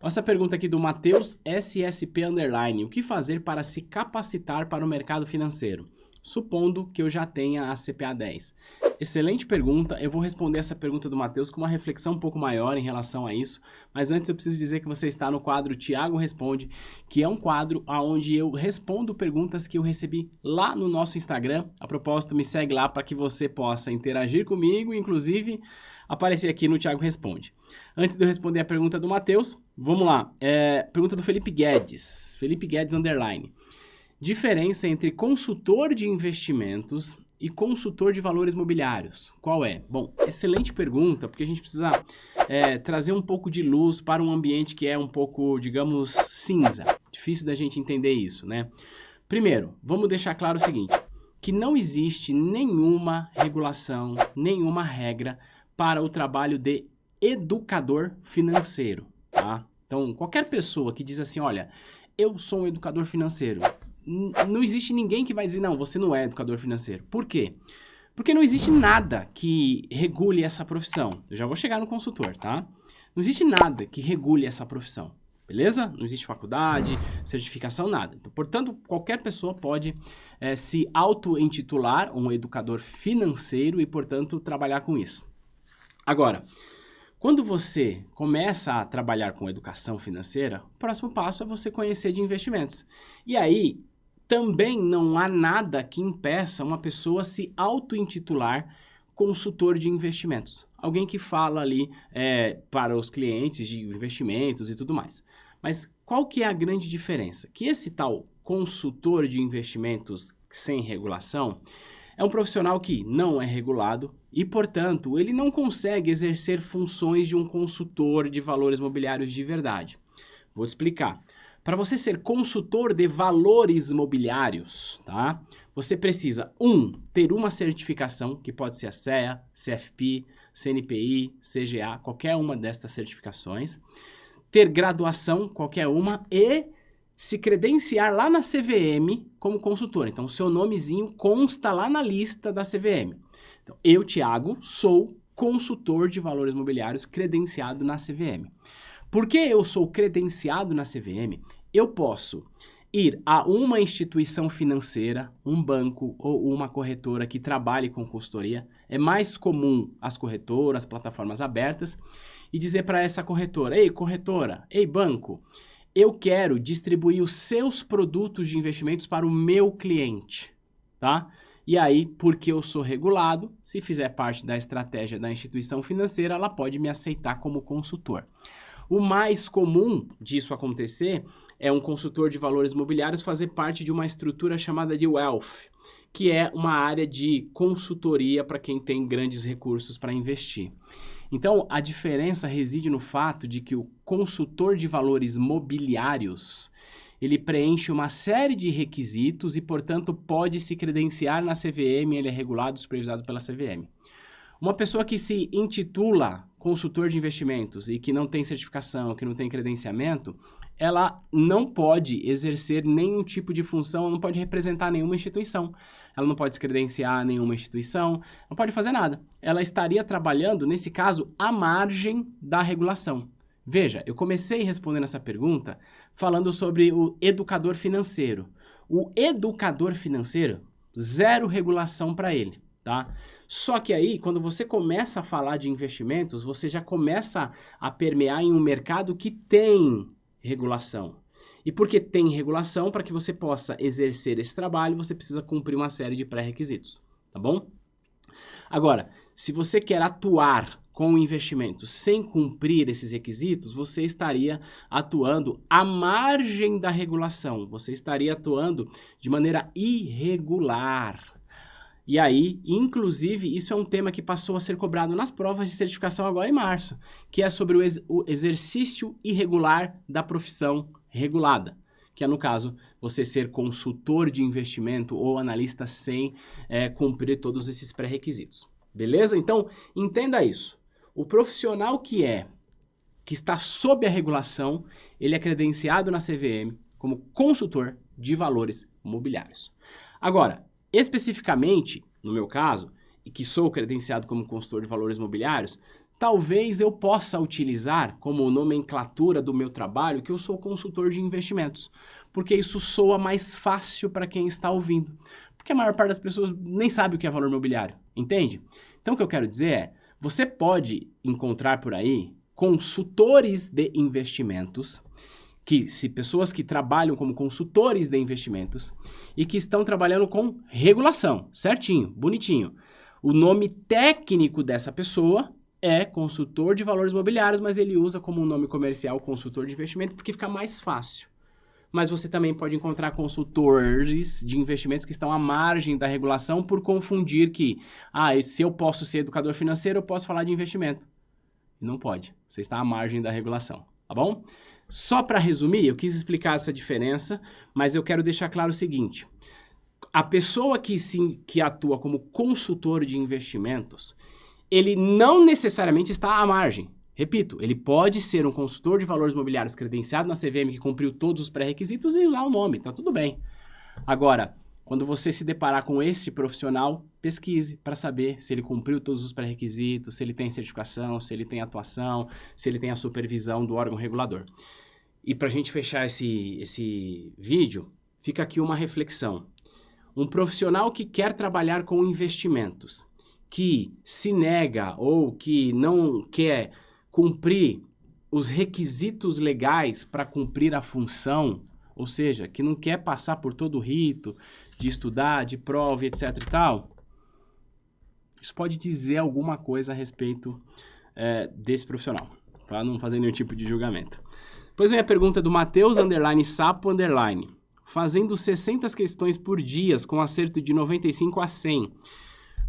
Essa pergunta aqui do Matheus SSP Underline. O que fazer para se capacitar para o mercado financeiro? Supondo que eu já tenha a CPA 10. Excelente pergunta. Eu vou responder essa pergunta do Matheus com uma reflexão um pouco maior em relação a isso. Mas antes eu preciso dizer que você está no quadro Thiago Responde, que é um quadro onde eu respondo perguntas que eu recebi lá no nosso Instagram. A propósito, me segue lá para que você possa interagir comigo, inclusive aparecer aqui no Thiago Responde. Antes de eu responder a pergunta do Matheus, vamos lá. Pergunta do Felipe Guedes. Felipe Guedes Underline. Diferença entre consultor de investimentos e consultor de valores mobiliários. Qual é? Bom, excelente pergunta, porque a gente precisa trazer um pouco de luz para um ambiente que é um pouco, digamos, cinza. Difícil da gente entender isso, né? Primeiro, vamos deixar claro o seguinte, que não existe nenhuma regulação, nenhuma regra para o trabalho de educador financeiro, tá? Então, qualquer pessoa que diz assim, olha, eu sou um educador financeiro, não existe ninguém que vai dizer, não, você não é educador financeiro. Por quê? Porque não existe nada que regule essa profissão. Eu já vou chegar no consultor, tá? Não existe nada que regule essa profissão, beleza? Não existe faculdade, certificação, nada. Então, portanto, qualquer pessoa pode se auto-intitular um educador financeiro e, portanto, trabalhar com isso. Agora, quando você começa a trabalhar com educação financeira, o próximo passo é você conhecer de investimentos. E aí, também não há nada que impeça uma pessoa se auto-intitular consultor de investimentos. Alguém que fala ali para os clientes de investimentos e tudo mais. Mas qual que é a grande diferença? Que esse tal consultor de investimentos sem regulação é um profissional que não é regulado e, portanto, ele não consegue exercer funções de um consultor de valores mobiliários de verdade. Vou te explicar. Para você ser consultor de valores mobiliários, tá? Você precisa, ter uma certificação, que pode ser a CEA, CFP, CNPI, CGA, qualquer uma destas certificações. Ter graduação, qualquer uma, e se credenciar lá na CVM como consultor. Então, o seu nomezinho consta lá na lista da CVM. Então, eu, Thiago, sou consultor de valores mobiliários credenciado na CVM. Porque eu sou credenciado na CVM, eu posso ir a uma instituição financeira, um banco ou uma corretora que trabalhe com consultoria. É mais comum as corretoras, plataformas abertas, e dizer para essa corretora, ei corretora, ei banco, eu quero distribuir os seus produtos de investimentos para o meu cliente, tá? E aí, porque eu sou regulado, se fizer parte da estratégia da instituição financeira, ela pode me aceitar como consultor. O mais comum disso acontecer é um consultor de valores mobiliários fazer parte de uma estrutura chamada de Wealth, que é uma área de consultoria para quem tem grandes recursos para investir. Então, a diferença reside no fato de que o consultor de valores mobiliários, ele preenche uma série de requisitos e, portanto, pode se credenciar na CVM, ele é regulado e supervisado pela CVM. Uma pessoa que se intitula consultor de investimentos e que não tem certificação, que não tem credenciamento, ela não pode exercer nenhum tipo de função, ela não pode representar nenhuma instituição, ela não pode se credenciar a nenhuma instituição, não pode fazer nada. Ela estaria trabalhando, nesse caso, à margem da regulação. Veja, eu comecei respondendo essa pergunta falando sobre o educador financeiro. O educador financeiro, zero regulação para ele. Tá? Só que aí, quando você começa a falar de investimentos, você já começa a permear em um mercado que tem regulação. E porque tem regulação, para que você possa exercer esse trabalho, você precisa cumprir uma série de pré-requisitos, tá bom? Agora, se você quer atuar com o investimento sem cumprir esses requisitos, você estaria atuando à margem da regulação, você estaria atuando de maneira irregular. E aí, inclusive, isso é um tema que passou a ser cobrado nas provas de certificação agora em março, que é sobre o exercício irregular da profissão regulada, que é, no caso, você ser consultor de investimento ou analista sem cumprir todos esses pré-requisitos. Beleza? Então, entenda isso. O profissional que está sob a regulação, ele é credenciado na CVM como consultor de valores mobiliários. Agora, especificamente, no meu caso, e que sou credenciado como consultor de valores mobiliários, talvez eu possa utilizar como nomenclatura do meu trabalho que eu sou consultor de investimentos, porque isso soa mais fácil para quem está ouvindo, porque a maior parte das pessoas nem sabe o que é valor mobiliário, entende? Então o que eu quero dizer é, você pode encontrar por aí consultores de investimentos, pessoas que trabalham como consultores de investimentos e que estão trabalhando com regulação, certinho, bonitinho. O nome técnico dessa pessoa é consultor de valores mobiliários, mas ele usa como um nome comercial consultor de investimento porque fica mais fácil. Mas você também pode encontrar consultores de investimentos que estão à margem da regulação por confundir que, se eu posso ser educador financeiro, eu posso falar de investimento. E não pode, você está à margem da regulação, tá bom? Só para resumir, eu quis explicar essa diferença, mas eu quero deixar claro o seguinte. A pessoa que atua como consultor de investimentos, ele não necessariamente está à margem. Repito, ele pode ser um consultor de valores mobiliários credenciado na CVM que cumpriu todos os pré-requisitos e usar o nome, tá tudo bem. Agora, quando você se deparar com esse profissional, pesquise para saber se ele cumpriu todos os pré-requisitos, se ele tem certificação, se ele tem atuação, se ele tem a supervisão do órgão regulador. E para a gente fechar esse vídeo, fica aqui uma reflexão. Um profissional que quer trabalhar com investimentos, que se nega ou que não quer cumprir os requisitos legais para cumprir a função, ou seja, que não quer passar por todo o rito de estudar, de prova, etc e tal, isso pode dizer alguma coisa a respeito desse profissional, para não fazer nenhum tipo de julgamento. Depois vem a pergunta do Matheus, _Sapo, _. Fazendo 60 questões por dia com acerto de 95 a 100,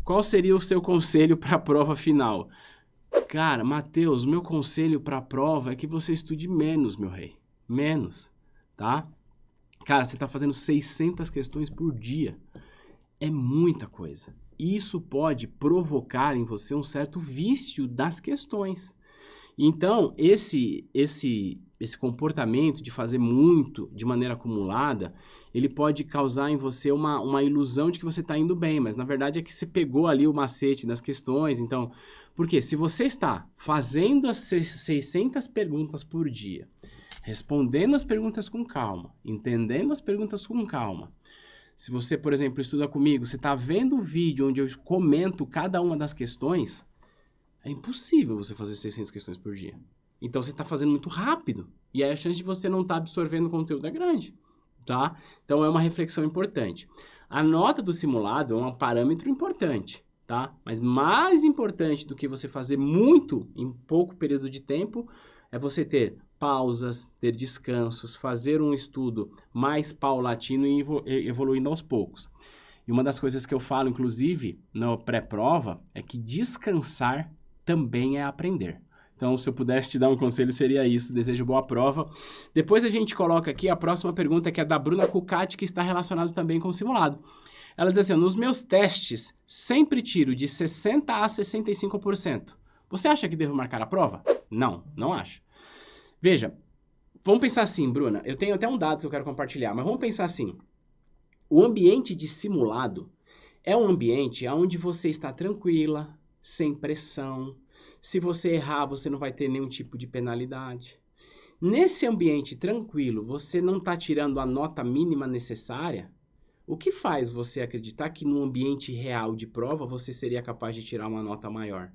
qual seria o seu conselho para a prova final? Cara, Matheus, meu conselho para a prova é que você estude menos, meu rei. Menos, tá? Cara, você está fazendo 600 questões por dia. É muita coisa. Isso pode provocar em você um certo vício das questões. Então, esse comportamento de fazer muito de maneira acumulada, ele pode causar em você uma ilusão de que você está indo bem, mas na verdade é que você pegou ali o macete das questões. Então, porque se você está fazendo as 600 perguntas por dia, respondendo as perguntas com calma, entendendo as perguntas com calma, se você, por exemplo, estuda comigo, você está vendo o vídeo onde eu comento cada uma das questões, é impossível você fazer 600 questões por dia. Então, você está fazendo muito rápido. E aí a chance de você não estar absorvendo o conteúdo é grande, tá? Então, é uma reflexão importante. A nota do simulado é um parâmetro importante, tá? Mas mais importante do que você fazer muito em pouco período de tempo é você ter pausas, ter descansos, fazer um estudo mais paulatino e evoluindo aos poucos. E uma das coisas que eu falo, inclusive, na pré-prova, é que descansar também é aprender. Então, se eu pudesse te dar um conselho, seria isso. Desejo boa prova. Depois a gente coloca aqui a próxima pergunta, que é da Bruna Cucati, que está relacionada também com o simulado. Ela diz assim, nos meus testes, sempre tiro de 60% a 65%. Você acha que devo marcar a prova? Não, não acho. Veja, vamos pensar assim, Bruna. Eu tenho até um dado que eu quero compartilhar, mas vamos pensar assim. O ambiente de simulado é um ambiente onde você está tranquila, sem pressão. Se você errar, você não vai ter nenhum tipo de penalidade. Nesse ambiente tranquilo, você não está tirando a nota mínima necessária, o que faz você acreditar que no ambiente real de prova você seria capaz de tirar uma nota maior?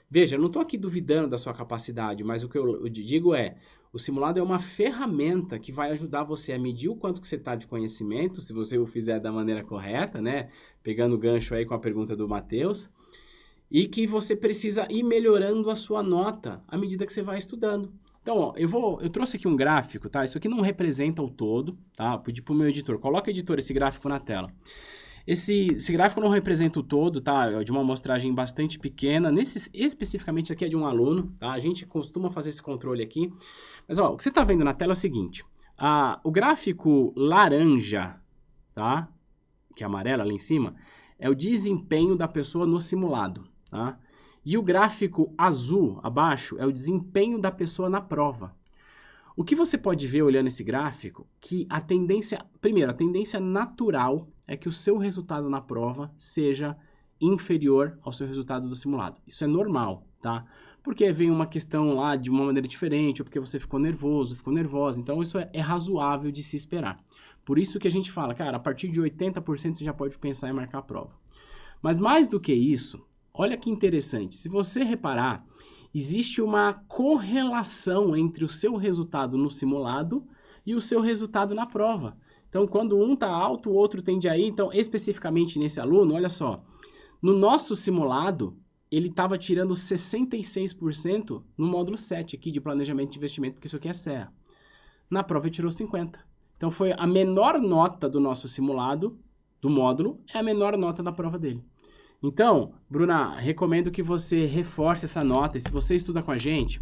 Veja, eu não estou aqui duvidando da sua capacidade, mas o que eu digo é, o simulado é uma ferramenta que vai ajudar você a medir o quanto que você está de conhecimento, se você o fizer da maneira correta, né? Pegando o gancho aí com a pergunta do Matheus, e que você precisa ir melhorando a sua nota à medida que você vai estudando. Então, ó, eu trouxe aqui um gráfico, tá? Isso aqui não representa o todo, tá? Eu pedi pro meu editor, coloca, editor, esse gráfico na tela. Esse gráfico não representa o todo, tá? É de uma amostragem bastante pequena. Especificamente, isso aqui é de um aluno, tá? A gente costuma fazer esse controle aqui. Mas, ó, o que você tá vendo na tela é o seguinte. O gráfico laranja, tá? Que é amarelo ali em cima, é o desempenho da pessoa no simulado, tá? E o gráfico azul abaixo é o desempenho da pessoa na prova. O que você pode ver olhando esse gráfico, que a tendência, primeiro, a tendência natural é que o seu resultado na prova seja inferior ao seu resultado do simulado. Isso é normal, tá? porque vem uma questão lá de uma maneira diferente, ou porque você ficou nervoso, ficou nervosa. Então, isso é razoável de se esperar. Por isso que a gente fala, cara, a partir de 80% você já pode pensar em marcar a prova. Mas mais do que isso, olha que interessante. Se você reparar, existe uma correlação entre o seu resultado no simulado e o seu resultado na prova. Então, quando um está alto, o outro tende a ir. Então, especificamente nesse aluno, olha só. No nosso simulado, ele estava tirando 66% no módulo 7 aqui de planejamento de investimento, porque isso aqui é CEA. Na prova ele tirou 50%. Então foi a menor nota do nosso simulado, do módulo, é a menor nota da prova dele. Então, Bruna, recomendo que você reforce essa nota. E se você estuda com a gente,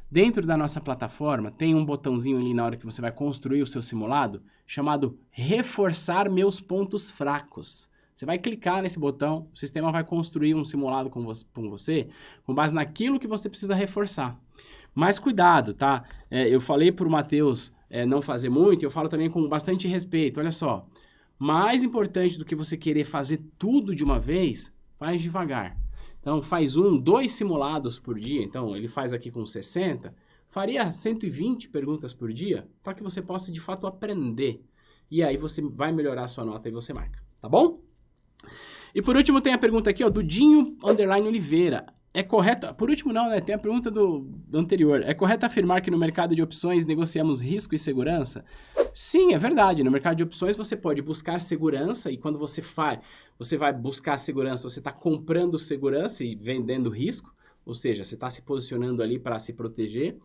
dentro da nossa plataforma, tem um botãozinho ali na hora que você vai construir o seu simulado, chamado Reforçar Meus Pontos Fracos. Você vai clicar nesse botão, o sistema vai construir um simulado com você com base naquilo que você precisa reforçar. Mas cuidado, tá? Eu falei para o Matheus não fazer muito, eu falo também com bastante respeito. Olha só, mais importante do que você querer fazer tudo de uma vez, faz devagar. Então, faz 2 simulados por dia. Então, ele faz aqui com 60, faria 120 perguntas por dia para que você possa, de fato, aprender. E aí você vai melhorar a sua nota e você marca, tá bom? E por último tem a pergunta aqui, ó, do Dinho_Oliveira. É correto... Por último não, né? Tem a pergunta do anterior. É correto afirmar que no mercado de opções negociamos risco e segurança? Sim, é verdade. No mercado de opções você pode buscar segurança e quando você vai buscar segurança, você está comprando segurança e vendendo risco. Ou seja, você está se posicionando ali para se proteger.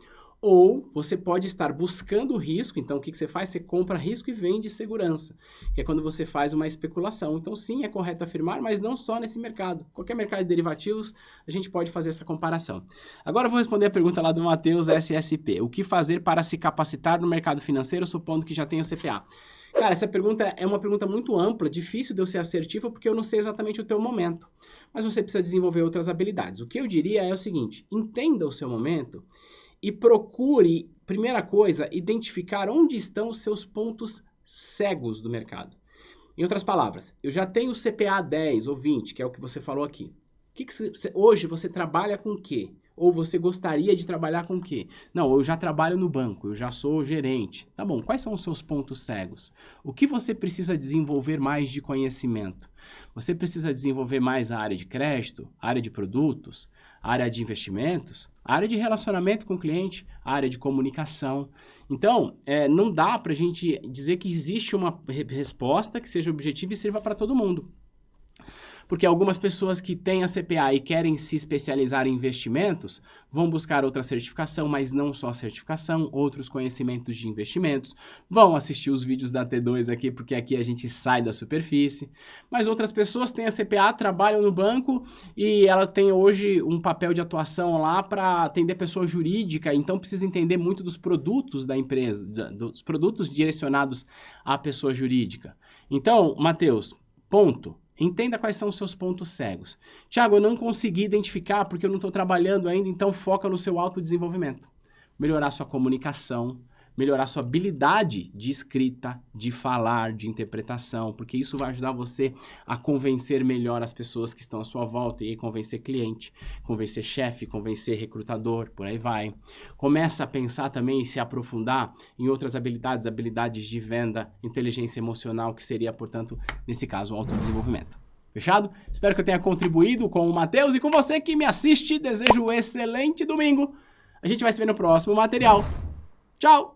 Ou você pode estar buscando risco, então o que você faz? Você compra risco e vende segurança, que é quando você faz uma especulação. Então sim, é correto afirmar, mas não só nesse mercado. Qualquer mercado de derivativos, a gente pode fazer essa comparação. Agora eu vou responder a pergunta lá do Matheus SSP. O que fazer para se capacitar no mercado financeiro, supondo que já tenha o CPA? Cara, essa pergunta é uma pergunta muito ampla, difícil de eu ser assertivo, porque eu não sei exatamente o teu momento. Mas você precisa desenvolver outras habilidades. O que eu diria é o seguinte, entenda o seu momento e procure, primeira coisa, identificar onde estão os seus pontos cegos do mercado. Em outras palavras, eu já tenho o CPA 10 ou 20, que é o que você falou aqui. Hoje você trabalha com o quê? Ou você gostaria de trabalhar com o quê? Não, eu já trabalho no banco, eu já sou gerente. Tá bom, quais são os seus pontos cegos? O que você precisa desenvolver mais de conhecimento? Você precisa desenvolver mais a área de crédito, a área de produtos, a área de investimentos, a área de relacionamento com o cliente, a área de comunicação. Então, não dá pra gente dizer que existe uma resposta que seja objetiva e sirva para todo mundo. Porque algumas pessoas que têm a CPA e querem se especializar em investimentos vão buscar outra certificação, mas não só certificação, outros conhecimentos de investimentos, vão assistir os vídeos da T2 aqui, porque aqui a gente sai da superfície, mas outras pessoas têm a CPA, trabalham no banco e elas têm hoje um papel de atuação lá para atender pessoa jurídica, então precisa entender muito dos produtos da empresa, dos produtos direcionados à pessoa jurídica. Então, Matheus, ponto. Entenda quais são os seus pontos cegos. Tiago, eu não consegui identificar porque eu não estou trabalhando ainda, então foca no seu autodesenvolvimento. Melhorar sua comunicação, melhorar sua habilidade de escrita, de falar, de interpretação, porque isso vai ajudar você a convencer melhor as pessoas que estão à sua volta e aí convencer cliente, convencer chefe, convencer recrutador, por aí vai. Começa a pensar também e se aprofundar em outras habilidades, habilidades de venda, inteligência emocional, que seria, portanto, nesse caso, o autodesenvolvimento. Fechado? Espero que eu tenha contribuído com o Matheus e com você que me assiste. Desejo um excelente domingo. A gente vai se ver no próximo material. Tchau!